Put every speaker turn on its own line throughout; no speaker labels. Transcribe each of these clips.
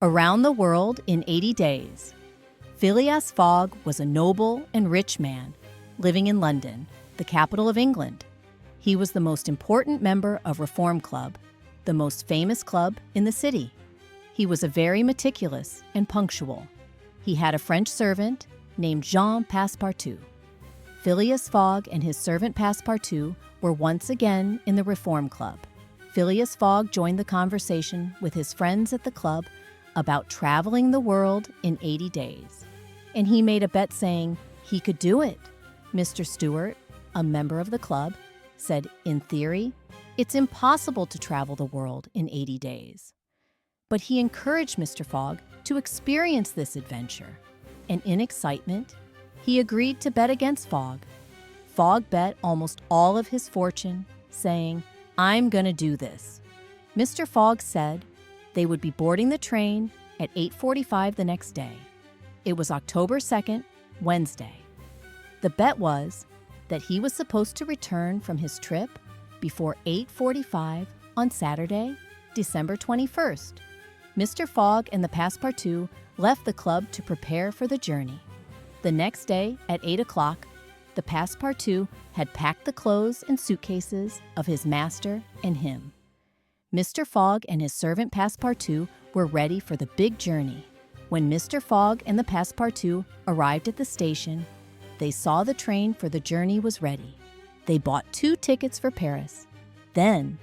Around the World in 80 Days. Phileas Fogg was a noble and rich man living in London, the capital of England. He was the most important member of Reform Club, the most famous club in the city. He was a very meticulous and punctual. He had a French servant named Jean Passepartout. Phileas Fogg and his servant Passepartout were once again in the Reform Club. Phileas Fogg joined the conversation with his friends at the club about traveling the world in 80 days. And he made a bet saying he could do it. Mr. Stewart, a member of the club, said, in theory, it's impossible to travel the world in 80 days. But he encouraged Mr. Fogg to experience this adventure. And in excitement, he agreed to bet against Fogg. Fogg bet almost all of his fortune, saying, I'm gonna do this. Mr. Fogg said they would be boarding the train at 8:45 the next day. It was October 2nd, Wednesday. The bet was that he was supposed to return from his trip before 8:45 on Saturday, December 21st. Mr. Fogg and the Passepartout left the club to prepare for the journey. The next day at 8 o'clock, the Passepartout had packed the clothes and suitcases of his master and him. Mr. Fogg and his servant Passepartout were ready for the big journey. When Mr. Fogg and the Passepartout arrived at the station, they saw the train for the journey was ready. They bought 2 tickets for Paris. Then,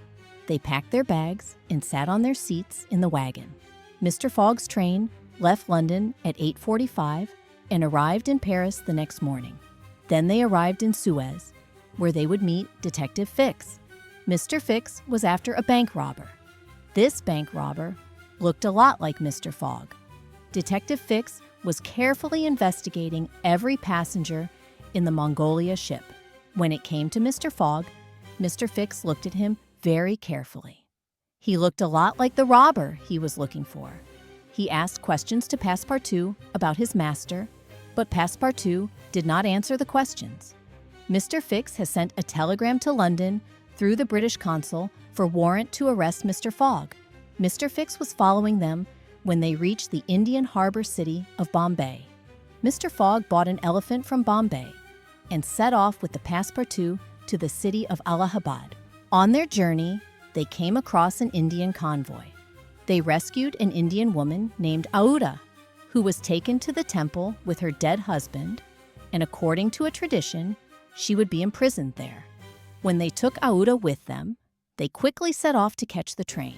they packed their bags and sat on their seats in the wagon. Mr. Fogg's train left London at 8:45 and arrived in Paris the next morning. Then they arrived in Suez, where they would meet Detective Fix. Mr. Fix was after a bank robber. This bank robber looked a lot like Mr. Fogg. Detective Fix was carefully investigating every passenger in the Mongolia ship. When it came to Mr. Fogg, Mr. Fix looked at him very carefully. He looked a lot like the robber he was looking for. He asked questions to Passepartout about his master, but Passepartout did not answer the questions. Mr. Fix has sent a telegram to London through the British consul for warrant to arrest Mr. Fogg. Mr. Fix was following them when they reached the Indian harbor city of Bombay. Mr. Fogg bought an elephant from Bombay and set off with the Passepartout to the city of Allahabad. On their journey, they came across an Indian convoy. They rescued an Indian woman named Aouda, who was taken to the temple with her dead husband, and according to a tradition, she would be imprisoned there. When they took Aouda with them, they quickly set off to catch the train.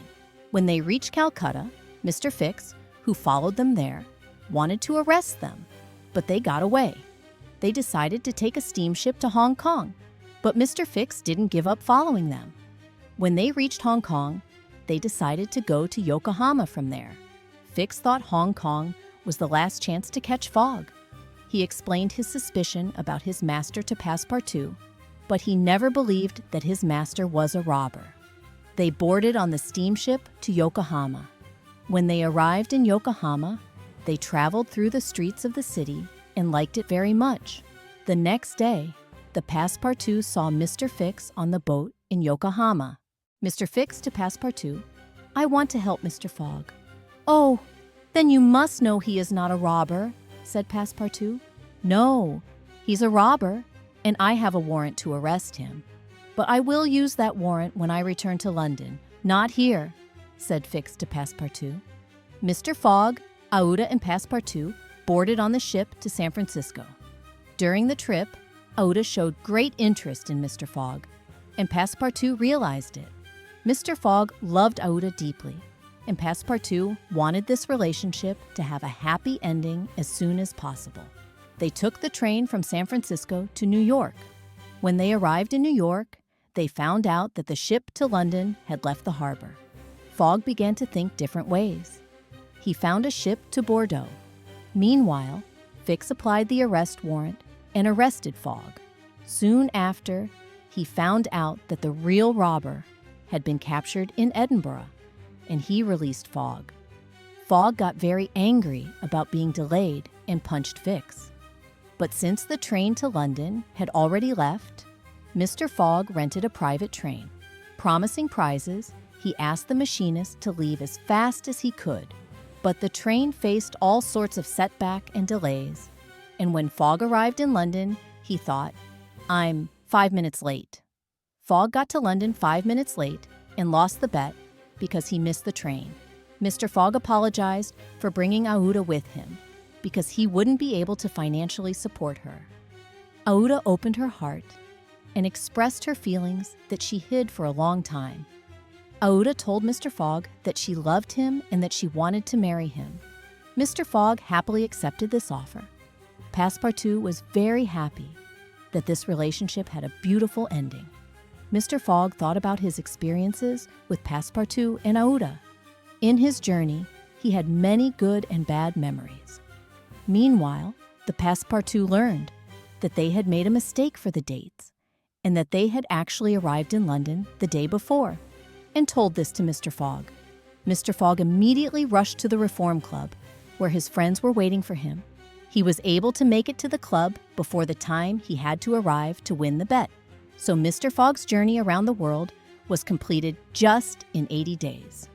When they reached Calcutta, Mr. Fix, who followed them there, wanted to arrest them, but they got away. They decided to take a steamship to Hong Kong, but Mr. Fix didn't give up following them. When they reached Hong Kong, they decided to go to Yokohama from there. Fix thought Hong Kong was the last chance to catch Fogg. He explained his suspicion about his master to Passepartout, but he never believed that his master was a robber. They boarded on the steamship to Yokohama. When they arrived in Yokohama, they traveled through the streets of the city and liked it very much. The next day, the Passepartout saw Mr. Fix on the boat in Yokohama. Mr. Fix to Passepartout, I want to help Mr. Fogg. Oh, then you must know he is not a robber, said Passepartout. No, he's a robber, and I have a warrant to arrest him. But I will use that warrant when I return to London, not here, said Fix to Passepartout. Mr. Fogg, Aouda, and Passepartout boarded on the ship to San Francisco. During the trip, Aouda showed great interest in Mr. Fogg, and Passepartout realized it. Mr. Fogg loved Aouda deeply, and Passepartout wanted this relationship to have a happy ending as soon as possible. They took the train from San Francisco to New York. When they arrived in New York, they found out that the ship to London had left the harbor. Fogg began to think different ways. He found a ship to Bordeaux. Meanwhile, Fix applied the arrest warrant and arrested Fogg. Soon after, he found out that the real robber had been captured in Edinburgh, and he released Fogg. Fogg got very angry about being delayed and punched Fix. But since the train to London had already left, Mr. Fogg rented a private train. Promising prizes, he asked the machinist to leave as fast as he could, But the train faced all sorts of setback and delays, and when Fogg arrived in London, he thought, "I'm 5 minutes late." Fogg got to London 5 minutes late and lost the bet because he missed the train. Mr. Fogg apologized for bringing Aouda with him because he wouldn't be able to financially support her. Aouda opened her heart and expressed her feelings that she hid for a long time. Aouda told Mr. Fogg that she loved him and that she wanted to marry him. Mr. Fogg happily accepted this offer. Passepartout was very happy that this relationship had a beautiful ending. Mr. Fogg thought about his experiences with Passepartout and Aouda. In his journey, he had many good and bad memories. Meanwhile, the Passepartout learned that they had made a mistake for the dates and that they had actually arrived in London the day before, and told this to Mr. Fogg. Mr. Fogg immediately rushed to the Reform Club, where his friends were waiting for him. He was able to make it to the club before the time he had to arrive to win the bet. So Mr. Fogg's journey around the world was completed just in 80 days.